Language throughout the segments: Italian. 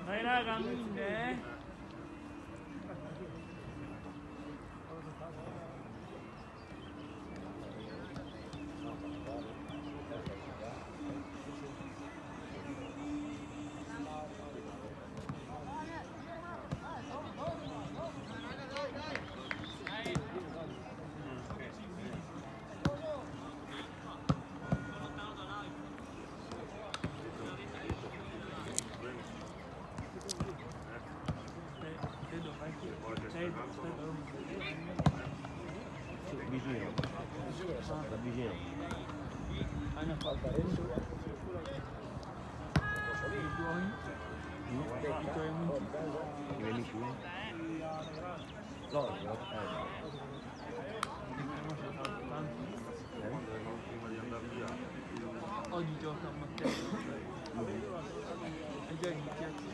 Dai raga, mille. Vicino. Da vicino. Hai una falta adesso? I tuoi? I tuoi amici? I miei amici? No, Oggi gioca a Matteo. È già iniziato.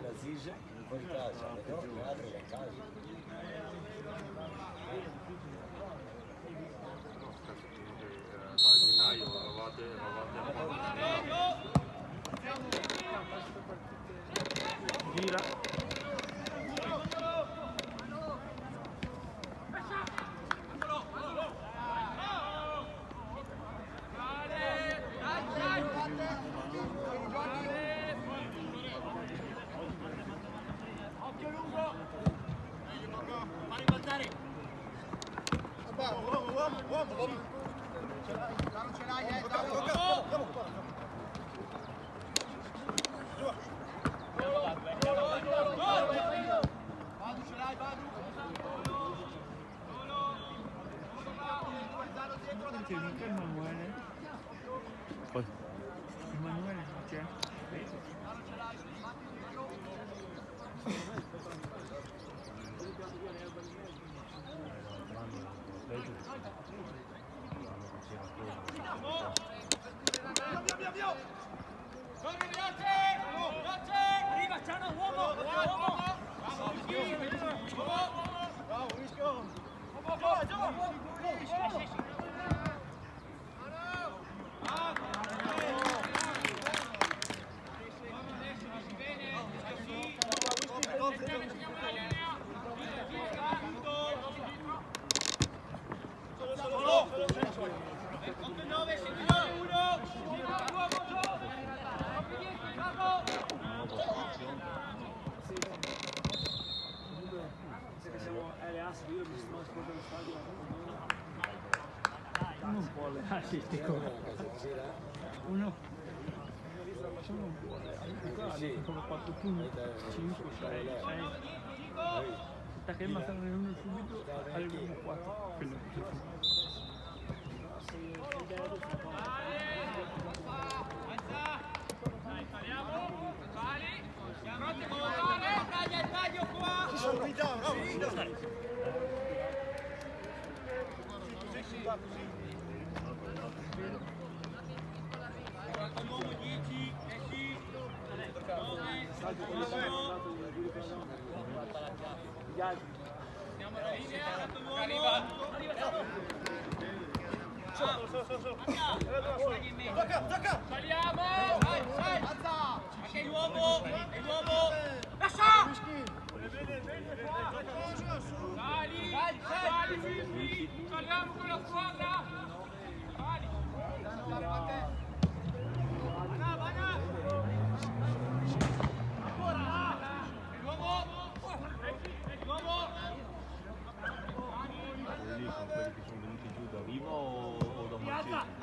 La Zise fuori casa, però le altre in casa. Gira. Emanuele non c'è? Arriva, Ciano, uomo! Non può allenarsi sti cose. Uno non può allenarsi. Come 4 punti, 5, 6, 6. Perché matano uno subito, arriviamo 4. Quello che Taglia il taglio qua! Con l'uomo 10, 10, 9, siamo alla linea, lato l'uomo. Arriva! Gioca! Saliamo! Vai! Alza! Anche l'uomo! Lascia! Sali, Filippi! Saliamo con la squadra! Sali! Vanà! Ancora! L'uomo! Quelli sono quelli che sono venuti giù da Viva o da Marcese?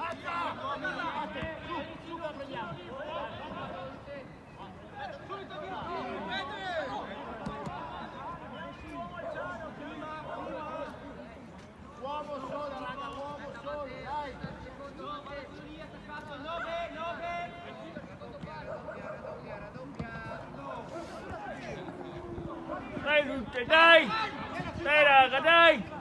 Dai! Dai raga, dai!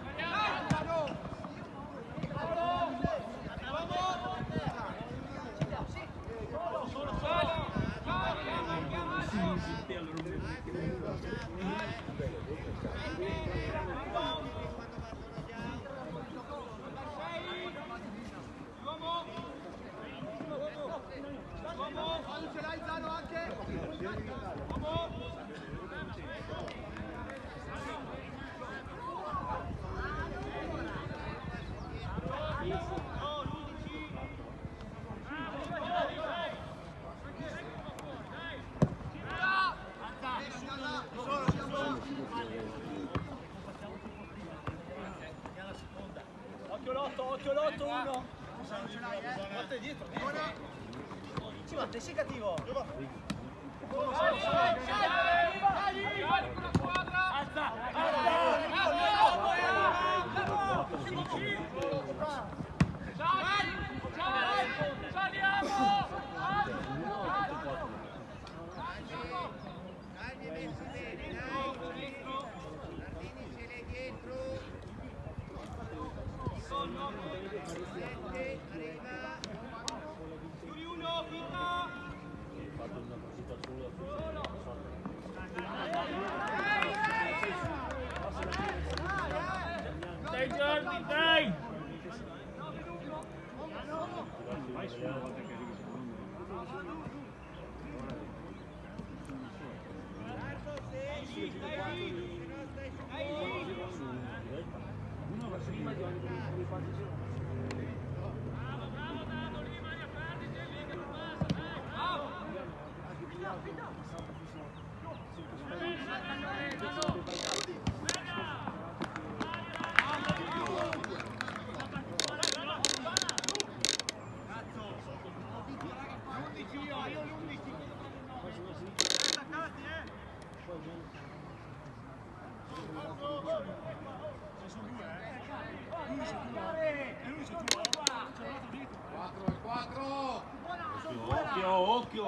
Occhio l'otto, uno. Guarda dietro. Ci va, sei cattivo. Dai Jordi, dai! Occhio!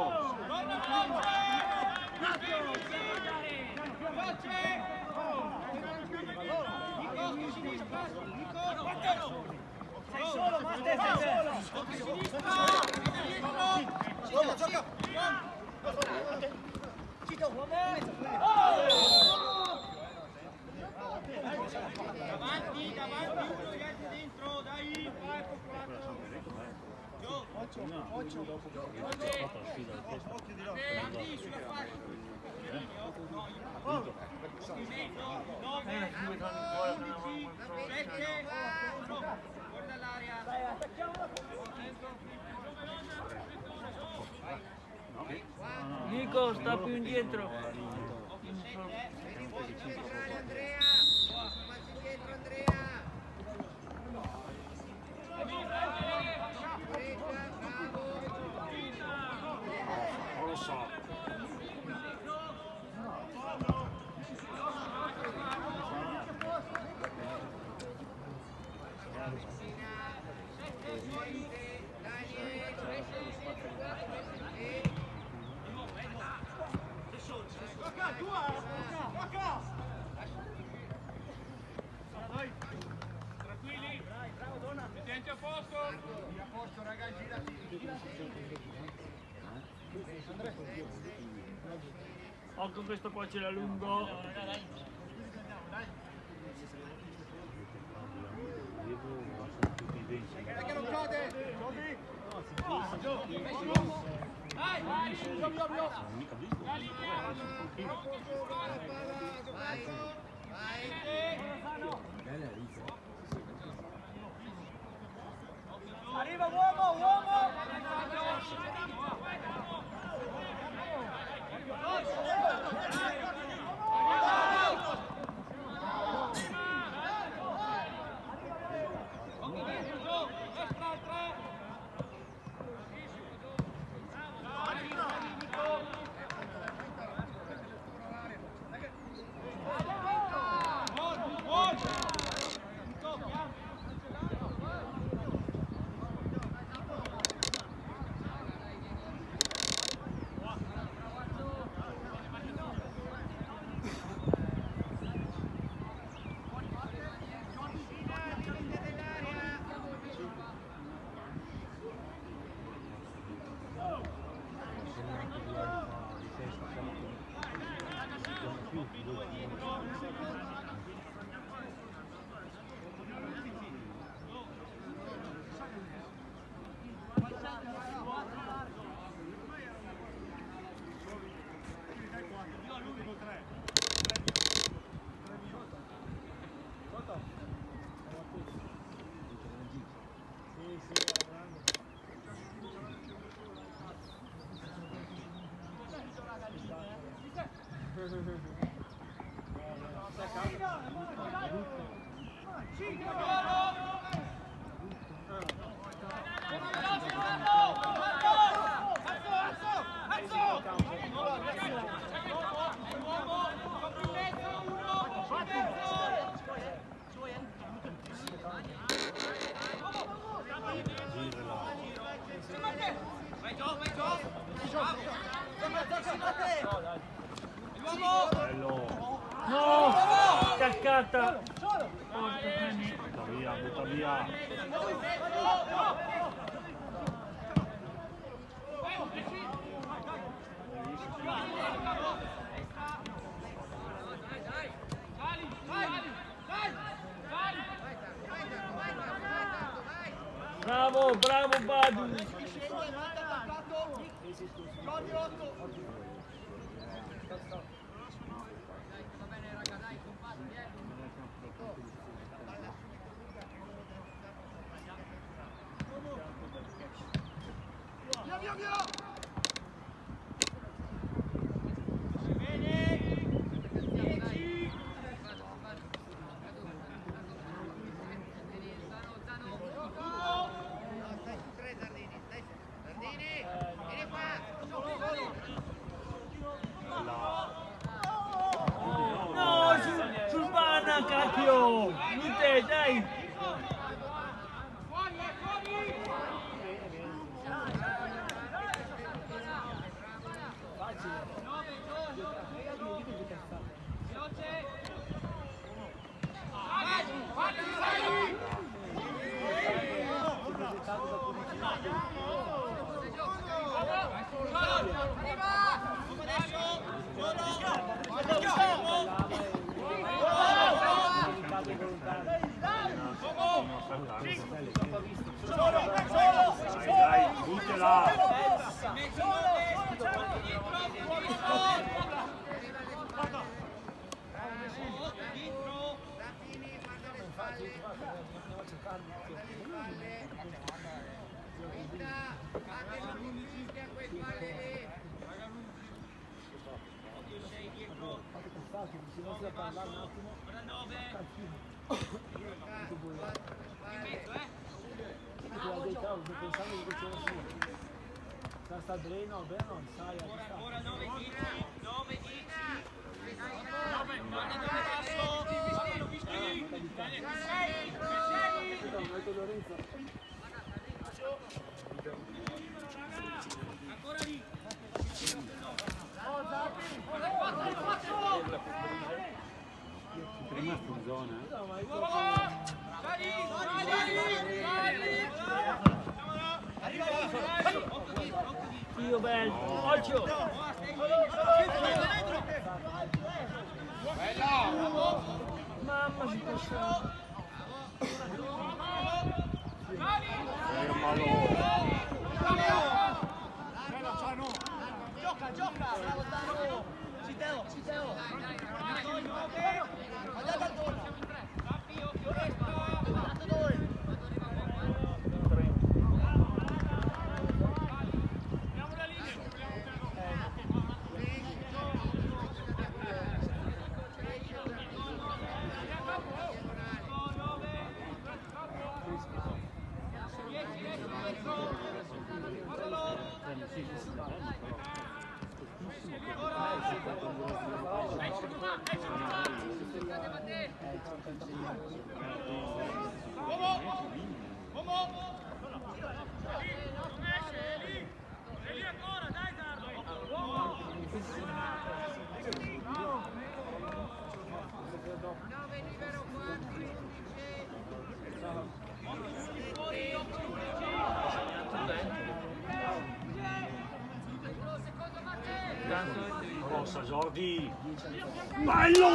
Sei solo, Matte, sei solo. Gioca. Cito, uomo. Davanti, uno, gli altri dentro, dai. Occhio di là. Sulla fascia. Guarda l'aria. Nico, sta più indietro. Andrea, facci indietro Andrea. Non lo so. Tranquilli, mettenti a posto. A posto, raga, girati. Occhio questo qua ce l'ha lungo. Perché non cade? Vai! Arriva uomo! Porta Penny. Butta via. Bravo, bravo Badu. No, sul banana, cacchio! Niente, dai! Dai, buttala! Zappini, guarda le spalle. Vinta, fate non riuscite a quei palle lì. Sta dreno, beh non sai. Ora 9, 10, 9, 10. Ancora lì. È rimasto in zona. Dio bello, occhio! Mamma si può. Gioca, bravo Tano. Citeo. Andate al gol. Rappi, occhio, dato dove? Andiamo la linea. Rossa, Jordi! Bello!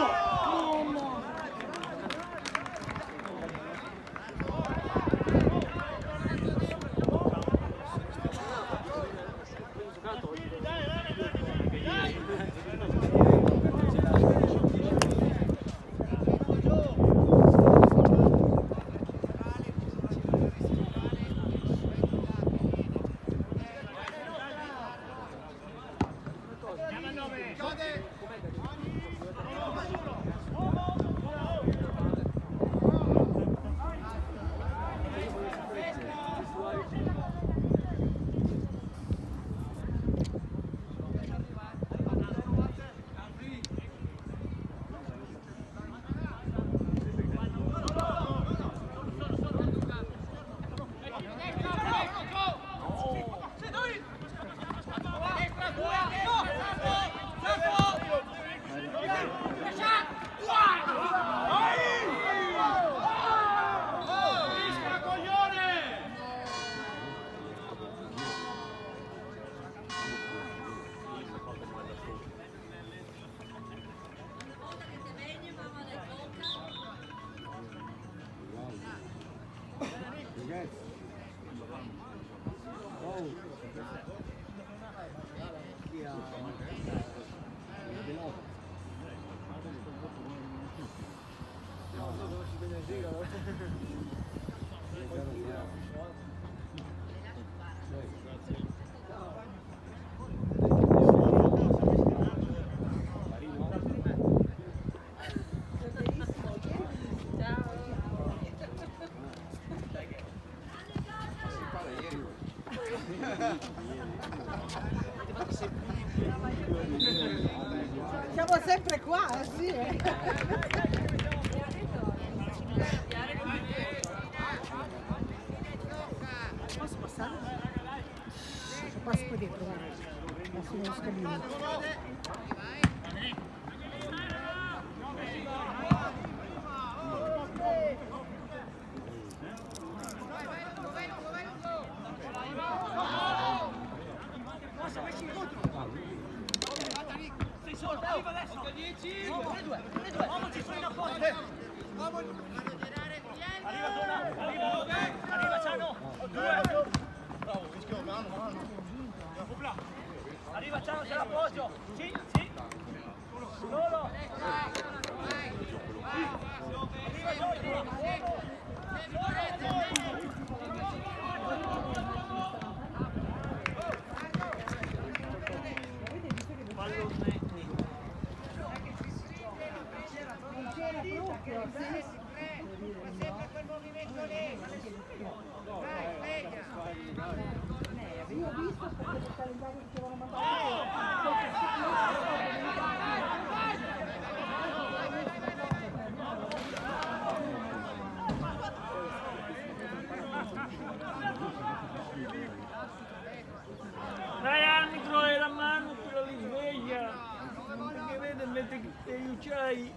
Siamo sempre qua, sì. Posso passare? Passo qua dietro, guarda. Passo nello scalino. Arriva Ciano, c'è l'appoggio! Sì, sì! Solo! Non c'era proprio, sì. Sempre quel movimento lì. Vai, Lega. Io ho visto perché il calendario dicevano mandare. Dai arbitro, è la mano quella li sveglia, perché vede mette che gli uccelli.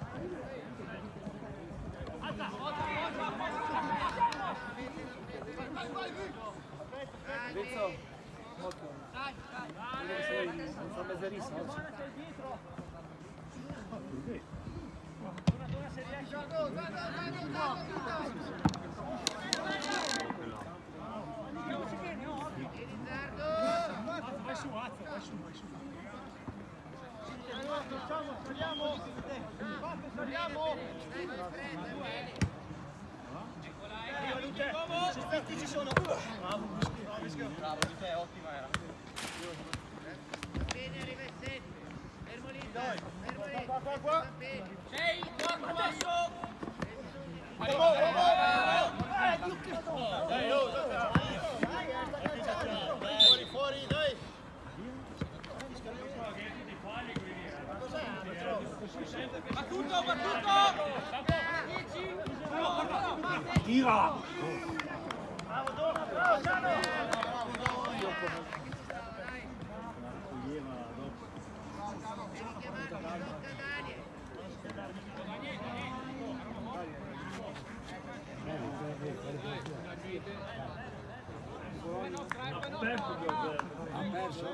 Bene, Rivessetti. Fermo lì. Fermo lì. Sei, quattro basso! Fuori, dai! Battuto, battuto! 10! Tira! Ha perso?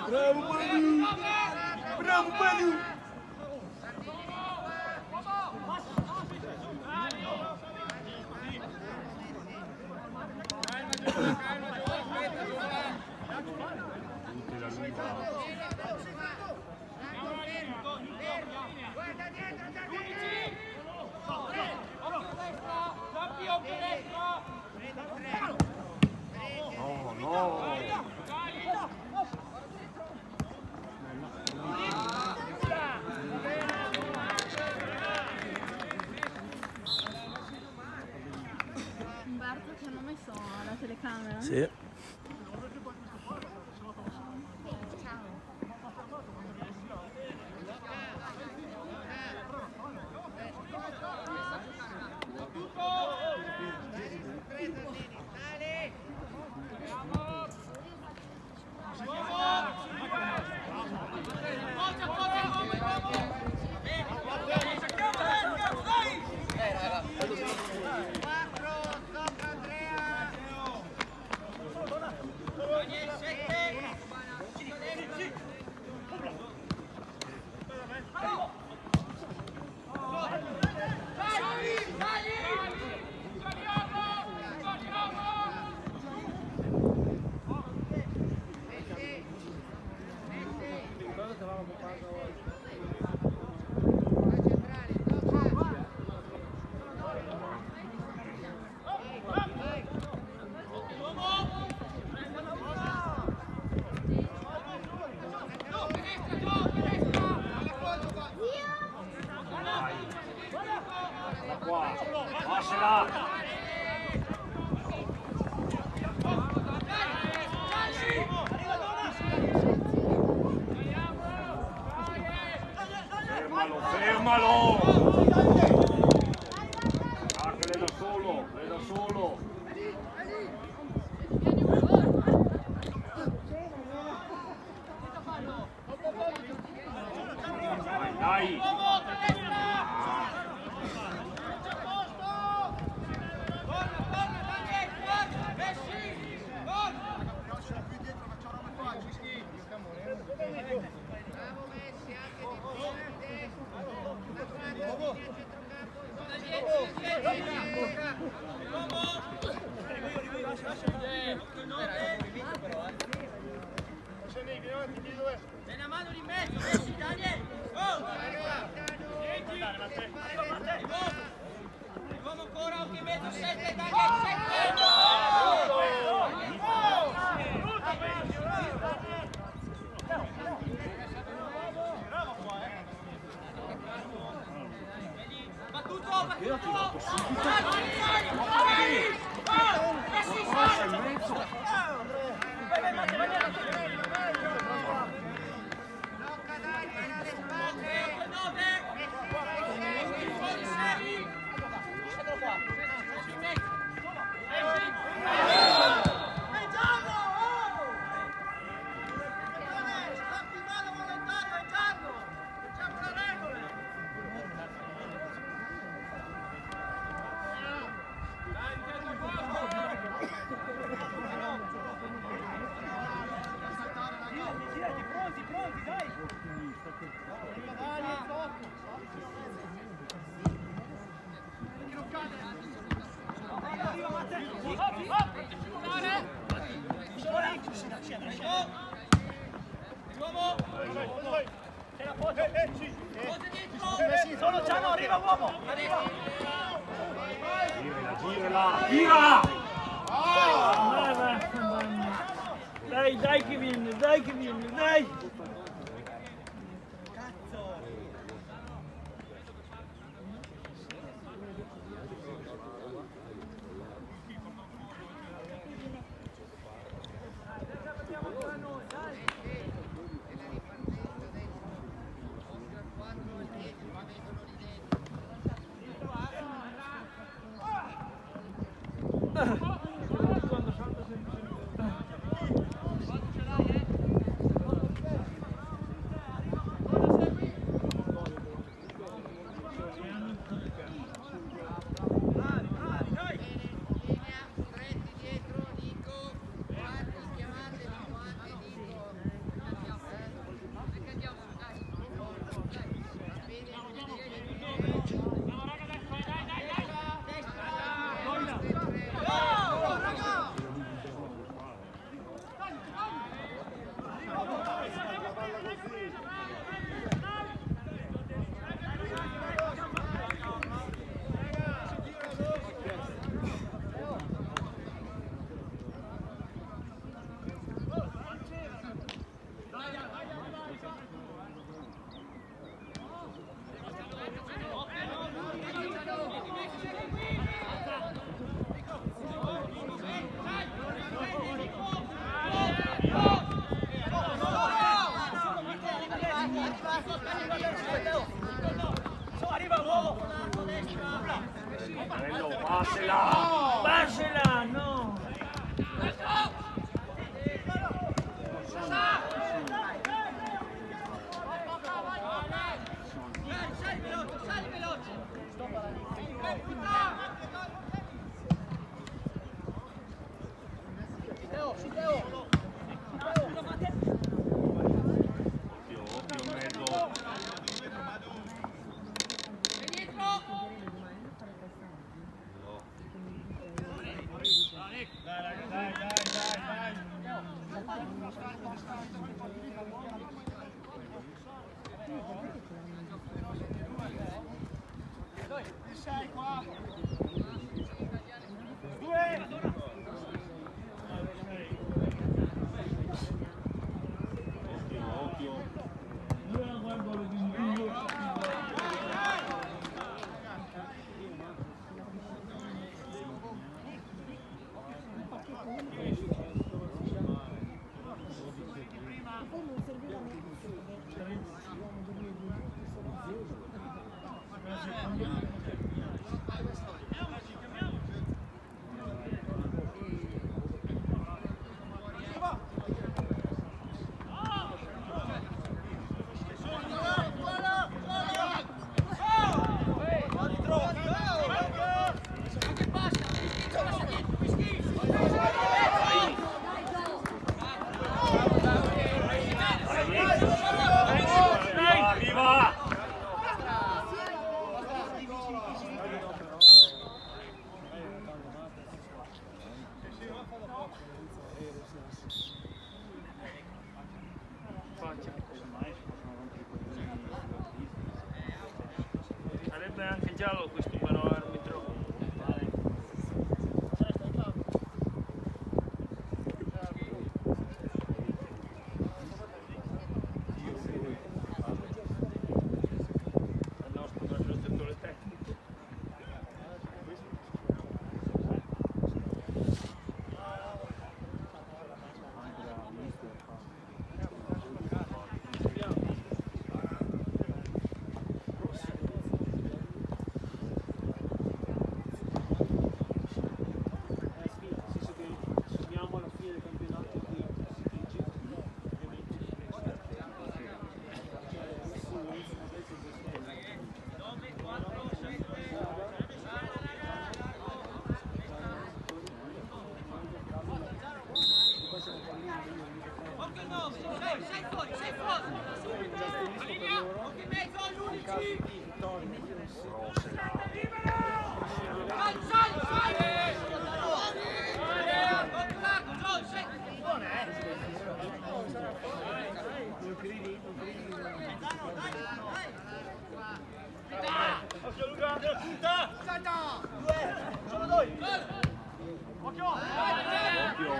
Bravo Manu! Bravo Manu! Guarda dietro, da Zampi, occhio destro! No, no! Umberto che hanno messo la telecamera? Sì. Viene a mano di mezzo, Messi, Daniel! Oh! Arriviamo ancora, occhi in mezzo, 7, Daniel, 7! Battuto, battuto! Tira! Dai che viene, dai!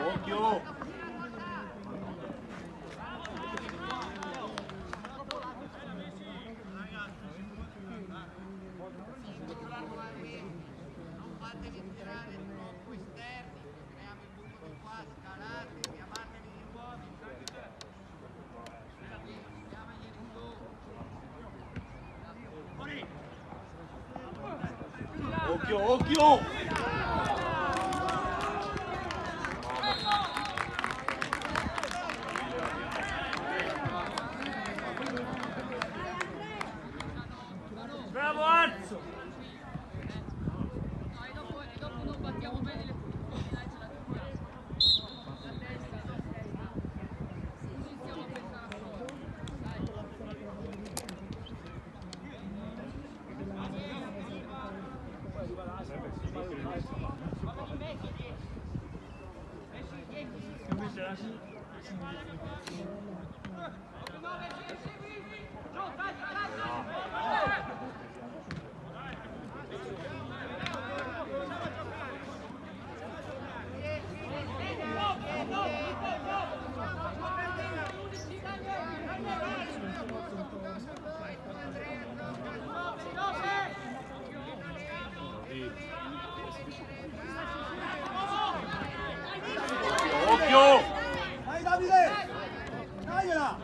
Occhio! Non fatevi tirare troppo esterni, creiamo il buco di qua, scalate, chiamatevi gli uomini. Chiamagli tu. Occhio! Bravo Arzo! No, e dopo non battiamo bene le dai, ce la tocchiamo. La testa. Così stiamo a pensare a fuori. Occhio! Dai Davide! Dagliela!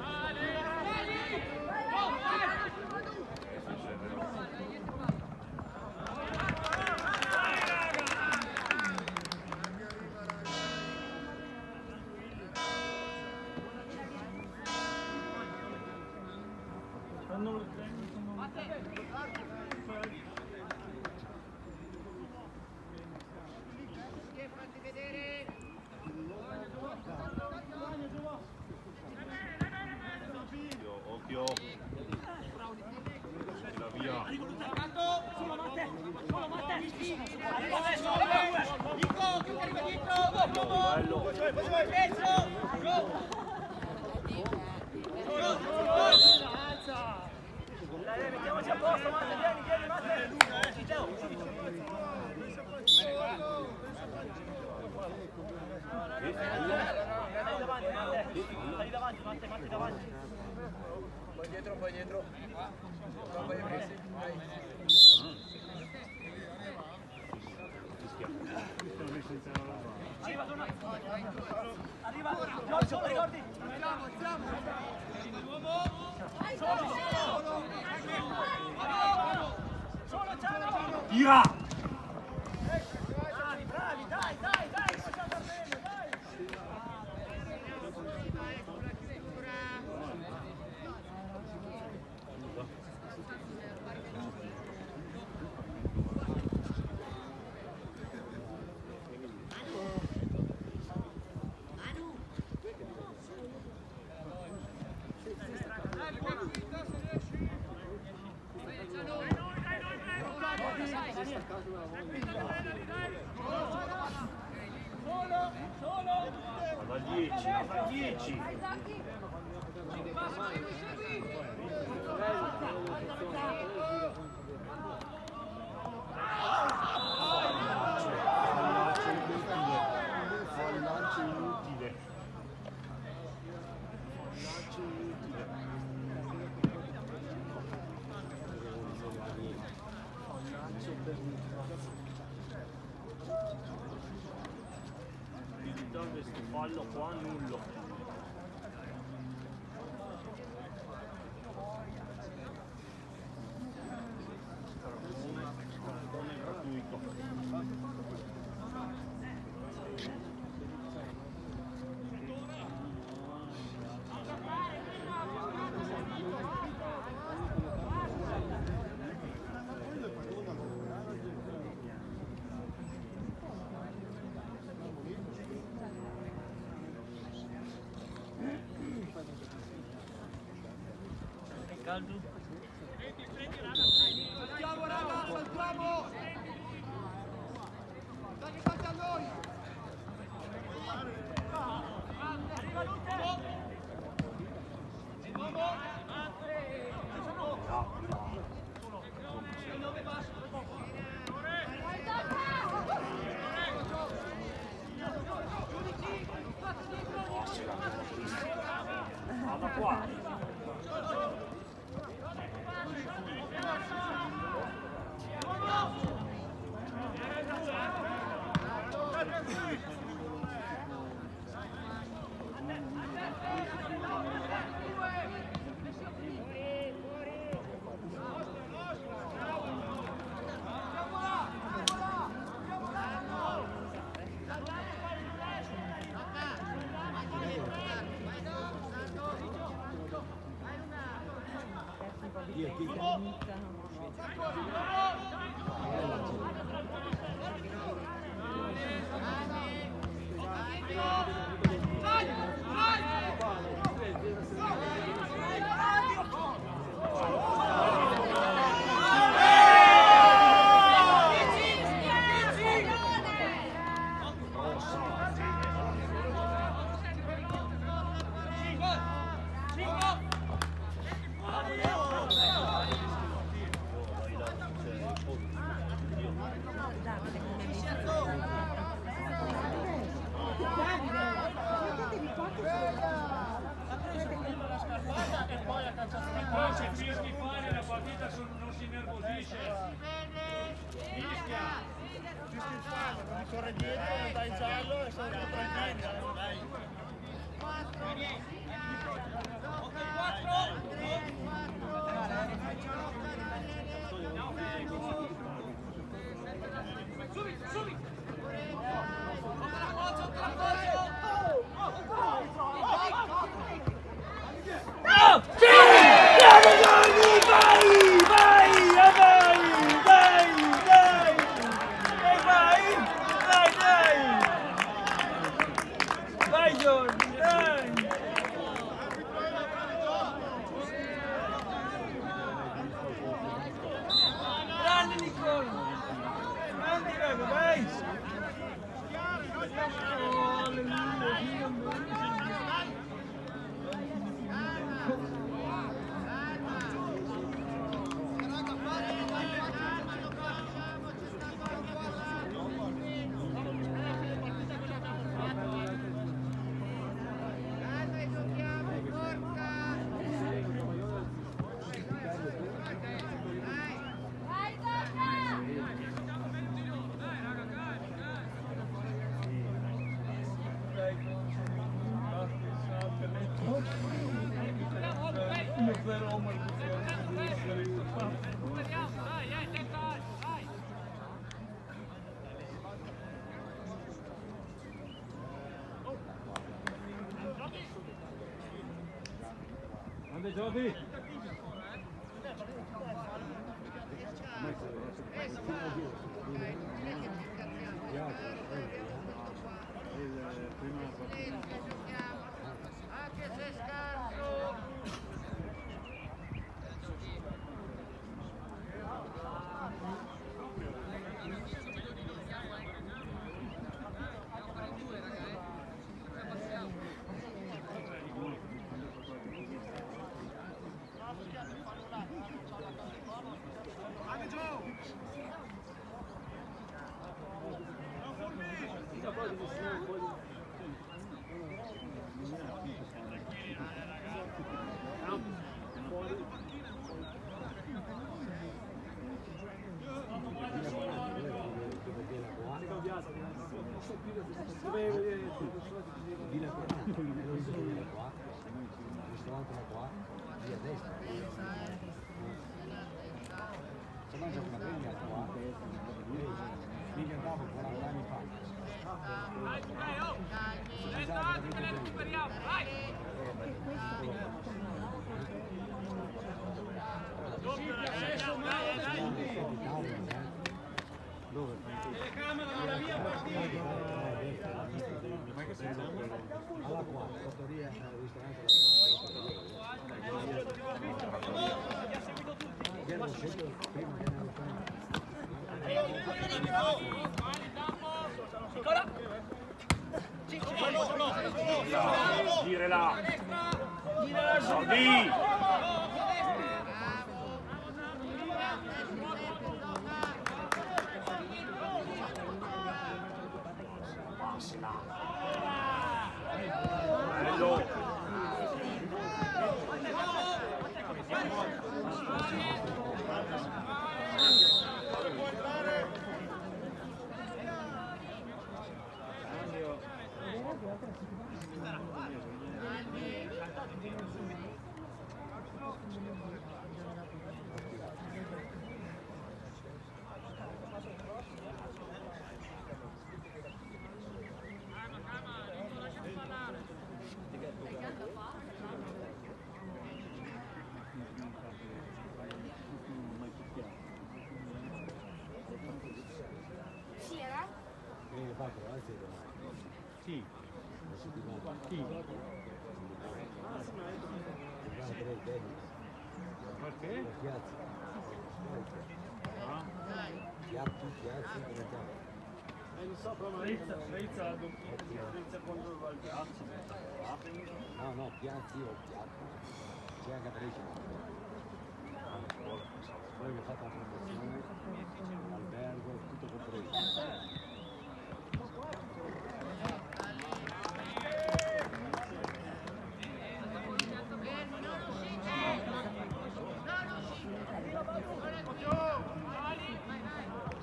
Fanno il treno, Fatti vedere. Occhio! Tira via! Mettiamoci a posto, Matte, vieni, Matte. Stai davanti, Matte, davanti. Poi dietro. Poi pressi. Arriva, Giorgio, ricordi? Solo, Ciano! Tira! Bravi, dai, facciamo bene, dai! Da 10! Lancio inutile! Questo fallo qua nullo. Non è gratuito. caldo. Poi se fischi fare la partita non si nervosisce. Fischia! Mi corre dietro, dai giallo e sono tranquillo. Dai. 4 Grande Giodi! Anche se scarso! Girela! Giordi! Bello! Sì. Sì. Perché? Svezza quando va al piazzo. No, piazzi o piatto. C'è anche Brescia. Poi ho fatto la promozione, albergo, tutto compreso.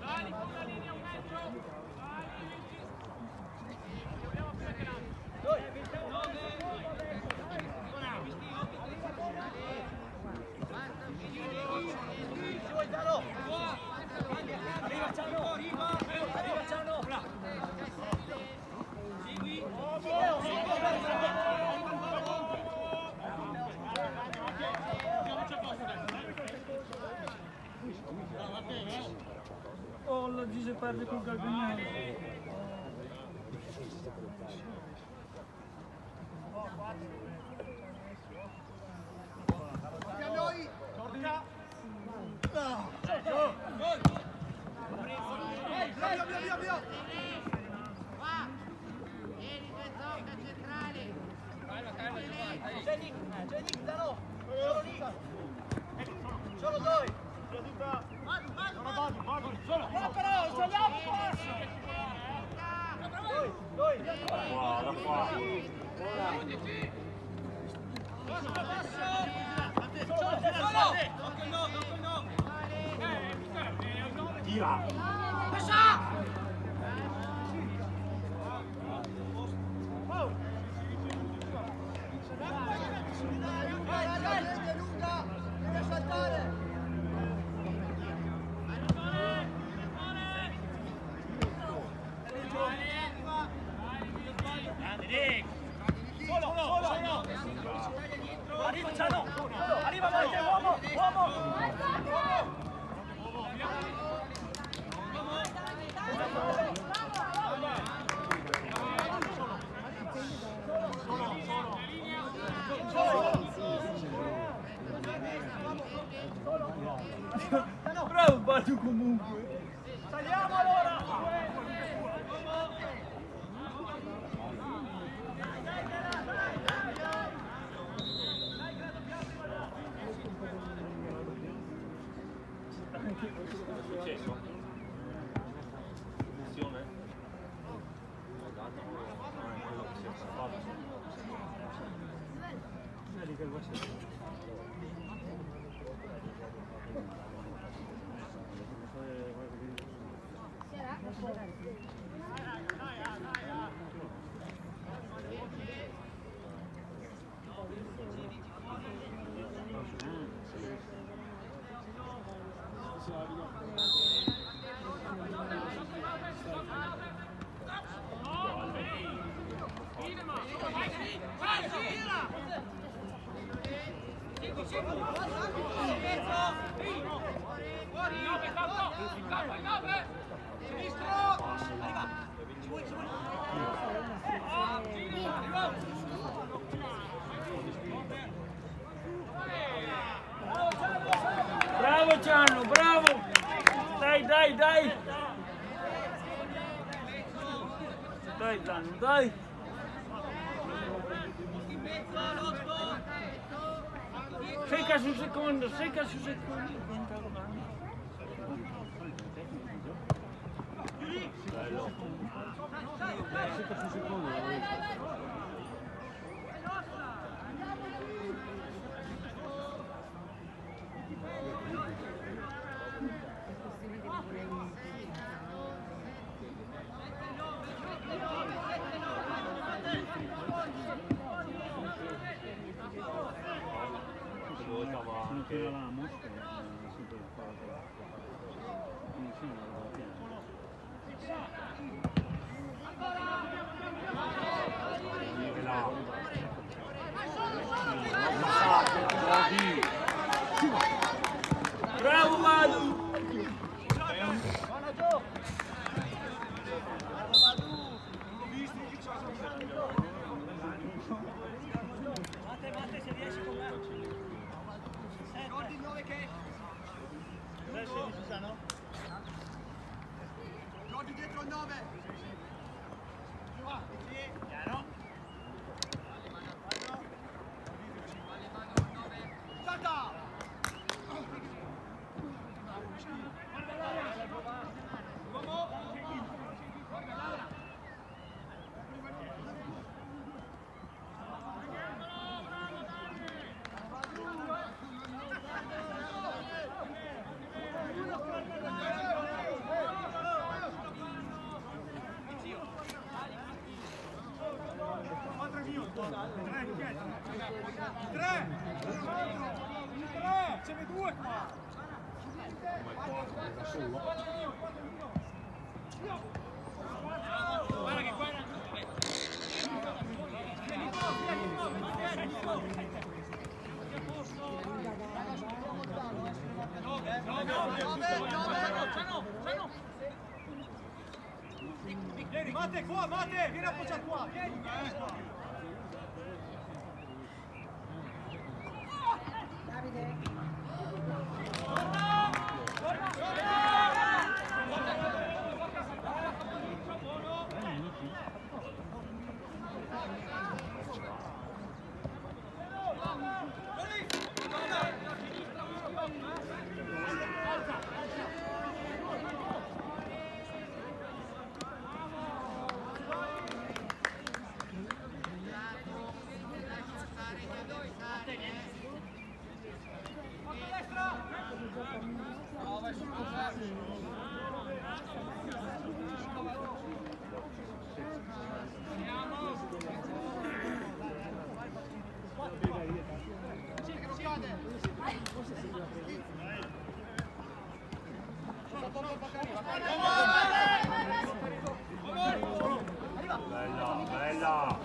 Dai, con la linea un metro. Dobbiamo più grande. Arriva Ciano, arriva Ciano. Oh, la Gise perde col Gargagnano. Qua! Vieni, due zocca centrale! C'è Nick, Zano. Solo lì. Solo due. No, però, sbagliamo un passo. Doi. Da qua. Tira. Vai, lunga. Deve saltare. Solo. Arriva Ciano. Arriva Malte, uomo. Bravo Batu comunque. Saliamo allora. Successo? Funzione? Quello che si è fatto. Vedi che questo. Bravo Gianno, bravo! Dai! Dai Gianno, dai! Secca sul secondo! Bravo Manu! Mate se riesci con me. Ricordi 9 che? 16 sa, no? Giordi dietro il 9. Piano. Salta! Ce ne 2 qua. Guarda che qua vieni, Mate qua, Mate, vieni appoggiato qua, vieni. Davide. Bella, bella.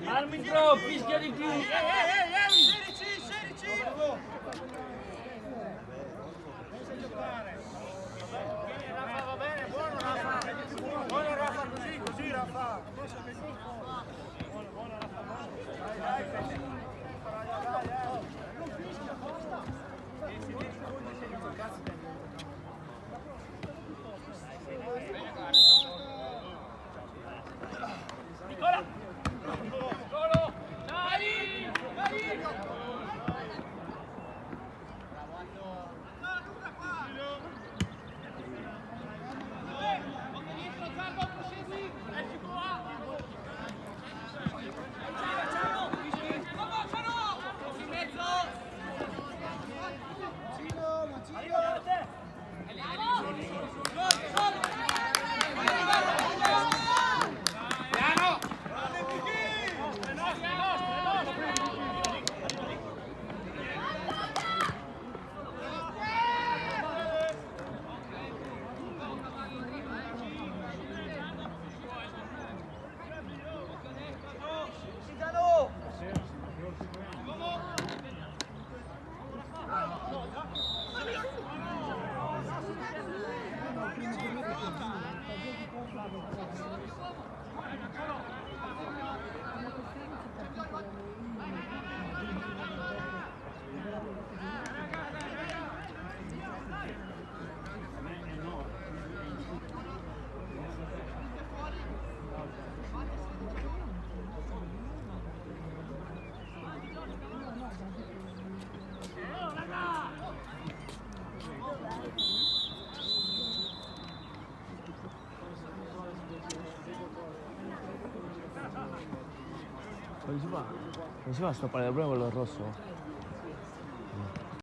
Arbitro, fischia di più! 16! Rafa va bene, buono Rafa! Buono Rafa, così Rafa! Buono Rafa, dai! Nicola! Solo! Dai! Dai! Non si fa a stoppare da prima quello rosso?